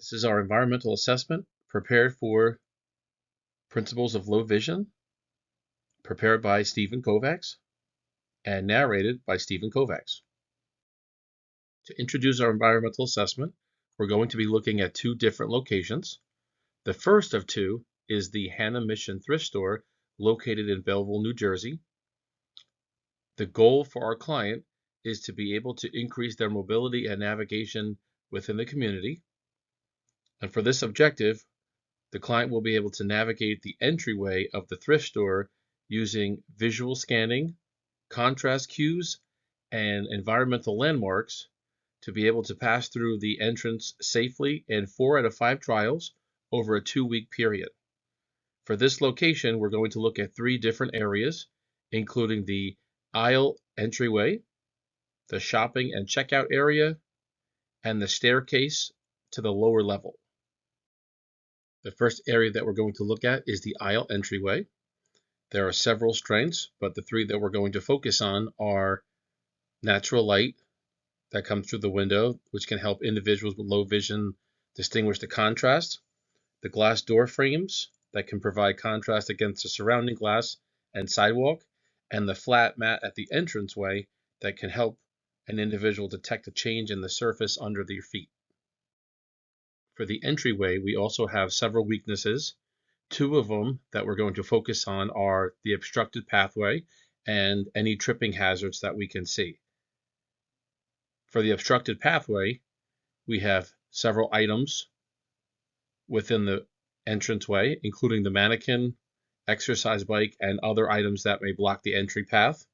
This is our environmental assessment prepared for Principles of Low Vision, prepared by Stephen Kovacs and narrated by Stephen Kovacs. To introduce our environmental assessment, we're going to be looking at two different locations. The first of two is the Hannah Mission Thrift Store located in Belleville, New Jersey. The goal for our client is to be able to increase their mobility and navigation within the community. And for this objective, the client will be able to navigate the entryway of the thrift store using visual scanning, contrast cues, and environmental landmarks to be able to pass through the entrance safely in 4 out of 5 trials over a 2-week period. For this location, we're going to look at 3 different areas, including the aisle entryway, the shopping and checkout area, and the staircase to the lower level. The first area that we're going to look at is the aisle entryway. There are several strengths, but the 3 that we're going to focus on are natural light that comes through the window, which can help individuals with low vision distinguish the contrast, the glass door frames that can provide contrast against the surrounding glass and sidewalk, and the flat mat at the entranceway that can help an individual detect a change in the surface under their feet. For the entryway, we also have several weaknesses. 2 of them that we're going to focus on are the obstructed pathway and any tripping hazards that we can see. For the obstructed pathway, we have several items within the entranceway, including the mannequin, exercise bike, and other items that may block the entry path.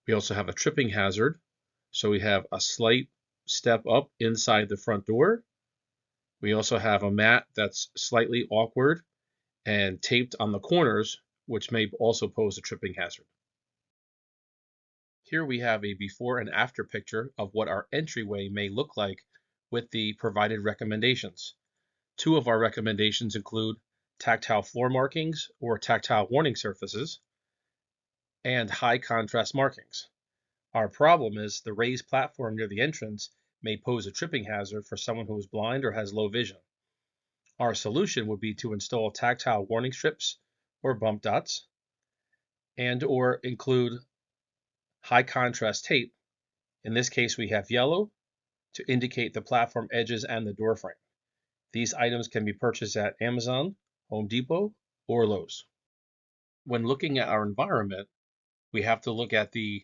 We also have a tripping hazard, so we have a slight step up inside the front door. We also have a mat that's slightly awkward and taped on the corners, which may also pose a tripping hazard. Here we have a before and after picture of what our entryway may look like with the provided recommendations. 2 of our recommendations include tactile floor markings or tactile warning surfaces and high contrast markings. Our problem is the raised platform near the entrance may pose a tripping hazard for someone who is blind or has low vision. Our solution would be to install tactile warning strips or bump dots and or include high contrast tape. In this case, we have yellow to indicate the platform edges and the door frame. These items can be purchased at Amazon, Home Depot, or Lowe's. When looking at our environment, we have to look at the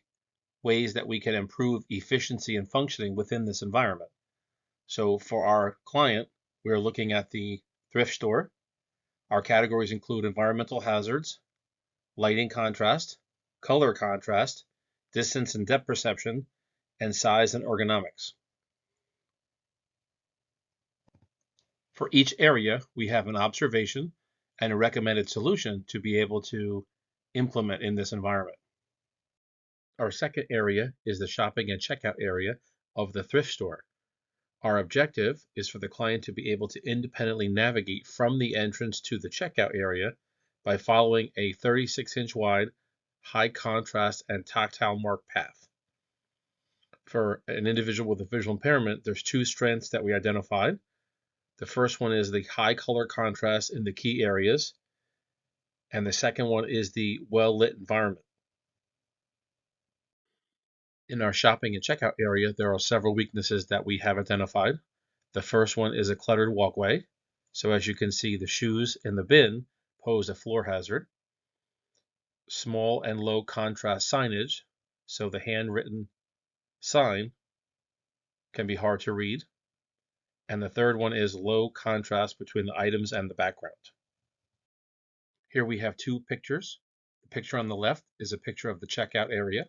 ways that we can improve efficiency and functioning within this environment. So for our client, we're looking at the thrift store. Our categories include environmental hazards, lighting contrast, color contrast, distance and depth perception, and size and ergonomics. For each area, we have an observation and a recommended solution to be able to implement in this environment. Our second area is the shopping and checkout area of the thrift store. Our objective is for the client to be able to independently navigate from the entrance to the checkout area by following a 36-inch wide, high contrast and tactile mark path. For an individual with a visual impairment, there's 2 strengths that we identified. The first one is the high color contrast in the key areas, and the second one is the well-lit environment. In our shopping and checkout area, there are several weaknesses that we have identified. The first one is a cluttered walkway. So as you can see, the shoes in the bin pose a floor hazard. Small and low contrast signage, so the handwritten sign can be hard to read. And the third one is low contrast between the items and the background. Here we have 2 pictures. The picture on the left is a picture of the checkout area.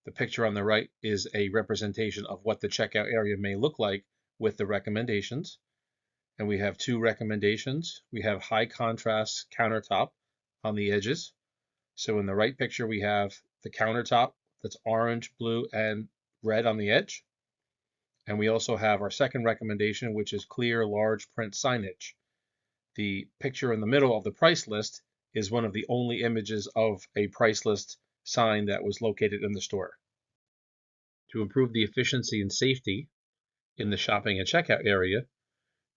The picture on the right is a representation of what the checkout area may look like with the recommendations. And we have 2 recommendations. We have high contrast countertop on the edges. So in the right picture, we have the countertop that's orange, blue, and red on the edge. And we also have our second recommendation, which is clear large print signage. The picture in the middle of the price list is one of the only images of a price list sign that was located in the store. To improve the efficiency and safety in the shopping and checkout area,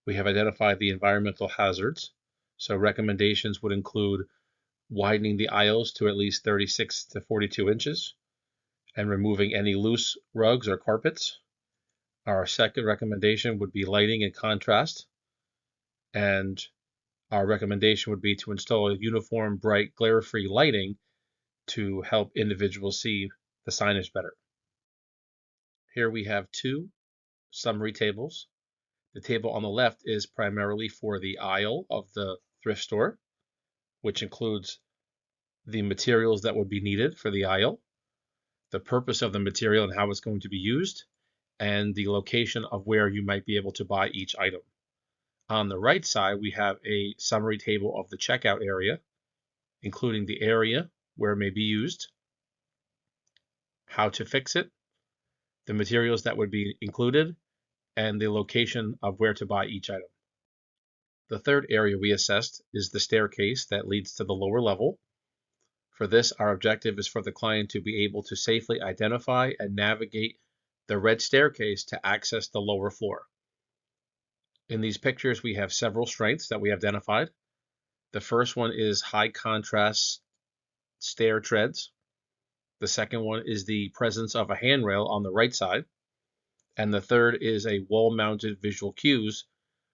We have identified the environmental hazards. So recommendations would include widening the aisles to at least 36 to 42 inches and removing any loose rugs or carpets. Our second recommendation would be lighting and contrast. And our recommendation would be to install a uniform, bright, glare-free lighting to help individuals see the signage better. Here we have two summary tables. The table on the left is primarily for the aisle of the thrift store, which includes the materials that would be needed for the aisle, the purpose of the material and how it's going to be used, and the location of where you might be able to buy each item. On the right side, we have a summary table of the checkout area, including the area where it may be used, how to fix it, the materials that would be included, and the location of where to buy each item. The third area we assessed is the staircase that leads to the lower level. For this, our objective is for the client to be able to safely identify and navigate the red staircase to access the lower floor. In these pictures, we have several strengths that we identified. The first one is high contrast stair treads. The second one is the presence of a handrail on the right side. And the third is a wall-mounted visual cues,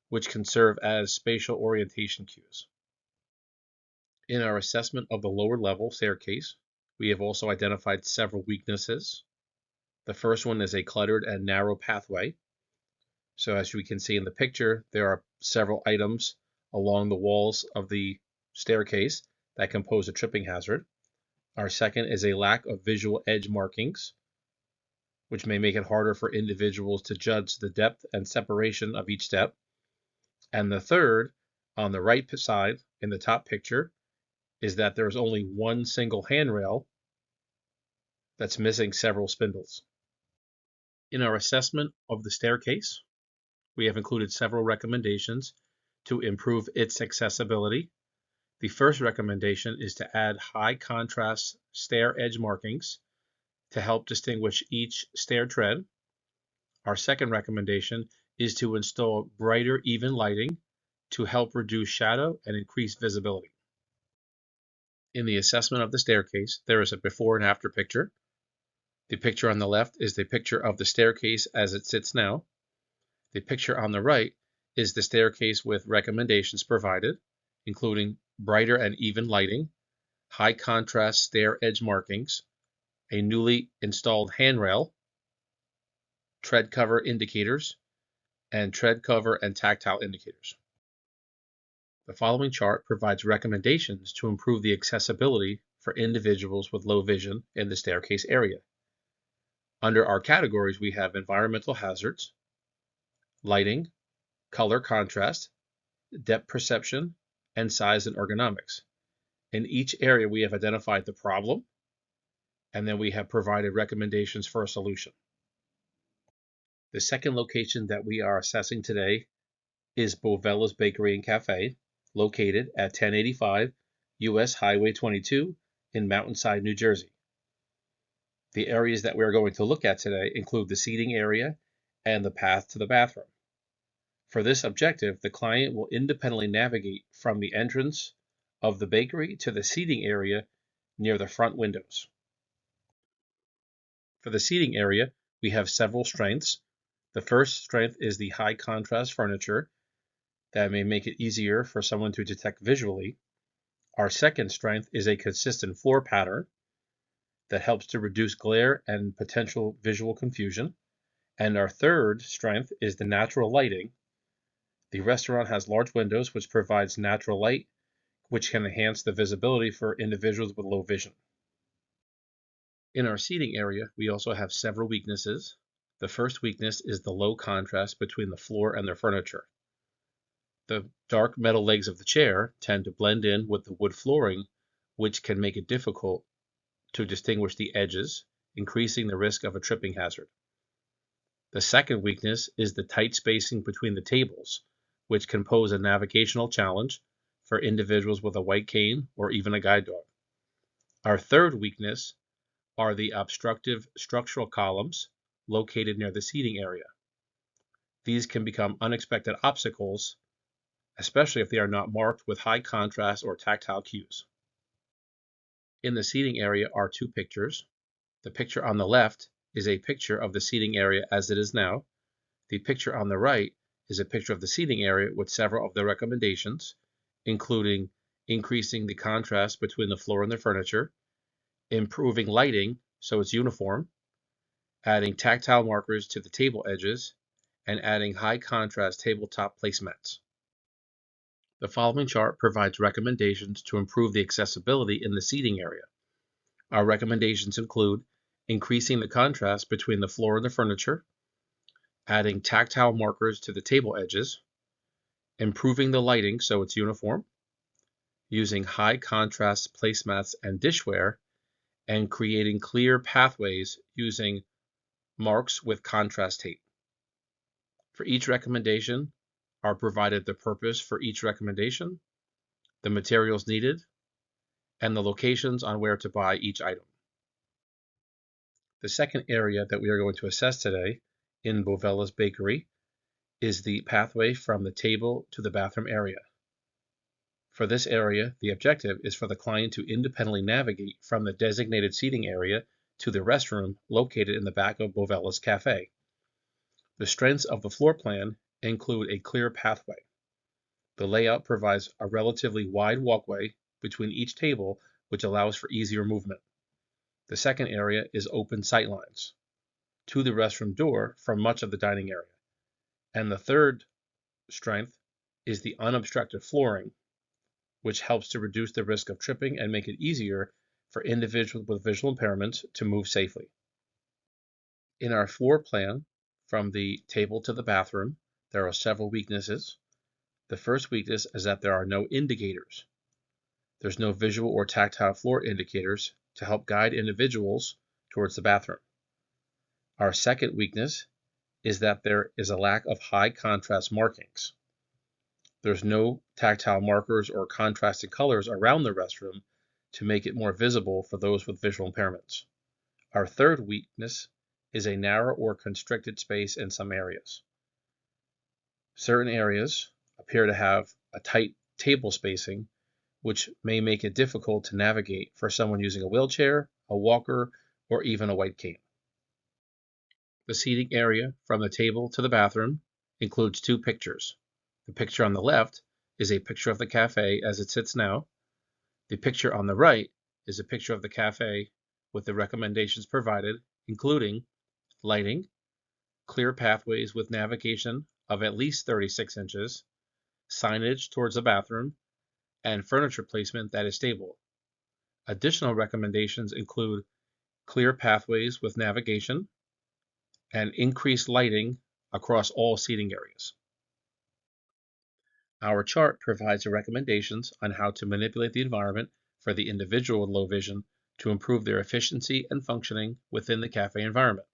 which can serve as spatial orientation cues. In our assessment of the lower level staircase, we have also identified several weaknesses. The first one is a cluttered and narrow pathway. So as we can see in the picture, there are several items along the walls of the staircase that can pose a tripping hazard. Our second is a lack of visual edge markings, which may make it harder for individuals to judge the depth and separation of each step. And the third, on the right side in the top picture, is that there is only one single handrail that's missing several spindles. In our assessment of the staircase, we have included several recommendations to improve its accessibility. The first recommendation is to add high contrast stair edge markings to help distinguish each stair tread. Our second recommendation is to install brighter, even lighting to help reduce shadow and increase visibility. In the assessment of the staircase, there is a before and after picture. The picture on the left is the picture of the staircase as it sits now. The picture on the right is the staircase with recommendations provided, including brighter and even lighting, high contrast stair edge markings, a newly installed handrail, tread cover indicators, and tread cover and tactile indicators. The following chart provides recommendations to improve the accessibility for individuals with low vision in the staircase area. Under our categories, we have environmental hazards, lighting, color contrast, depth perception, and size and ergonomics. In each area, we have identified the problem, and then we have provided recommendations for a solution. The second location that we are assessing today is Bovella's Bakery and Cafe, located at 1085 US Highway 22 in Mountainside, New Jersey. The areas that we're going to look at today include the seating area and the path to the bathroom. For this objective, the client will independently navigate from the entrance of the bakery to the seating area near the front windows. For the seating area, we have several strengths. The first strength is the high contrast furniture that may make it easier for someone to detect visually. Our second strength is a consistent floor pattern that helps to reduce glare and potential visual confusion. And our third strength is the natural lighting. The restaurant has large windows which provides natural light, which can enhance the visibility for individuals with low vision. In our seating area, we also have several weaknesses. The first weakness is the low contrast between the floor and the furniture. The dark metal legs of the chair tend to blend in with the wood flooring, which can make it difficult to distinguish the edges, increasing the risk of a tripping hazard. The second weakness is the tight spacing between the tables, which can pose a navigational challenge for individuals with a white cane or even a guide dog. Our third weakness are the obstructive structural columns located near the seating area. These can become unexpected obstacles, especially if they are not marked with high contrast or tactile cues. In the seating area are two pictures. The picture on the left is a picture of the seating area as it is now. The picture on the right is a picture of the seating area with several of the recommendations, including increasing the contrast between the floor and the furniture, improving lighting so it's uniform, adding tactile markers to the table edges, and adding high contrast tabletop placemats. The following chart provides recommendations to improve the accessibility in the seating area. Our recommendations include increasing the contrast between the floor and the furniture, adding tactile markers to the table edges, improving the lighting so it's uniform, using high contrast placemats and dishware, and creating clear pathways using marks with contrast tape. For each recommendation are provided the purpose for each recommendation, the materials needed, and the locations on where to buy each item. The second area that we are going to assess today in Bovella's Bakery is the pathway from the table to the bathroom area. For this area, the objective is for the client to independently navigate from the designated seating area to the restroom located in the back of Bovella's Cafe. The strengths of the floor plan include a clear pathway. The layout provides a relatively wide walkway between each table, which allows for easier movement. The second area is open sightlines to the restroom door from much of the dining area. And the third strength is the unobstructed flooring, which helps to reduce the risk of tripping and make it easier for individuals with visual impairments to move safely. In our floor plan, from the table to the bathroom, there are several weaknesses. The first weakness is that there are no indicators. There's no visual or tactile floor indicators to help guide individuals towards the bathroom. Our second weakness is that there is a lack of high contrast markings. There's no tactile markers or contrasting colors around the restroom to make it more visible for those with visual impairments. Our third weakness is a narrow or constricted space in some areas. Certain areas appear to have a tight table spacing, which may make it difficult to navigate for someone using a wheelchair, a walker, or even a white cane. The seating area from the table to the bathroom includes two pictures. The picture on the left is a picture of the cafe as it sits now. The picture on the right is a picture of the cafe with the recommendations provided, including lighting, clear pathways with navigation of at least 36 inches, signage towards the bathroom, and furniture placement that is stable. Additional recommendations include clear pathways with navigation and increased lighting across all seating areas. Our chart provides recommendations on how to manipulate the environment for the individual with low vision to improve their efficiency and functioning within the cafe environment.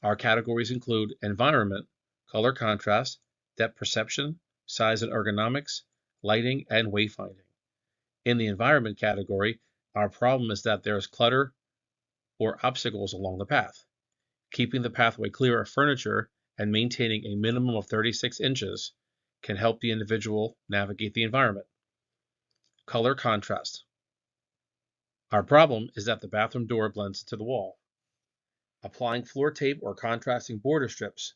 Our categories include environment, color contrast, depth perception, size and ergonomics, lighting, and wayfinding. In the environment category, our problem is that there is clutter or obstacles along the path. Keeping the pathway clear of furniture and maintaining a minimum of 36 inches can help the individual navigate the environment. Color contrast. Our problem is that the bathroom door blends into the wall. Applying floor tape or contrasting border strips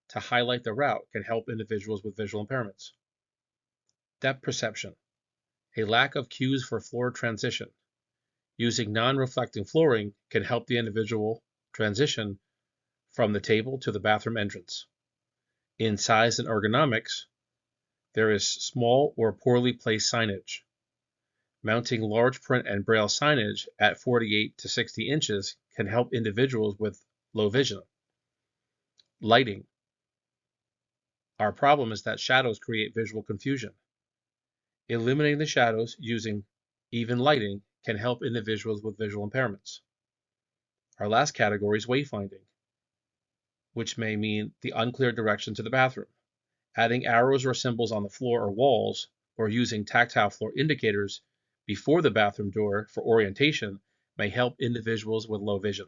to highlight the route can help individuals with visual impairments. Depth perception. A lack of cues for floor transition. Using non-reflecting flooring can help the individual transition from the table to the bathroom entrance. In size and ergonomics, there is small or poorly placed signage. Mounting large print and braille signage at 48 to 60 inches can help individuals with low vision. Lighting. Our problem is that shadows create visual confusion. Eliminating the shadows using even lighting can help individuals with visual impairments. Our last category is wayfinding, which may mean the unclear direction to the bathroom. Adding arrows or symbols on the floor or walls, or using tactile floor indicators before the bathroom door for orientation may help individuals with low vision.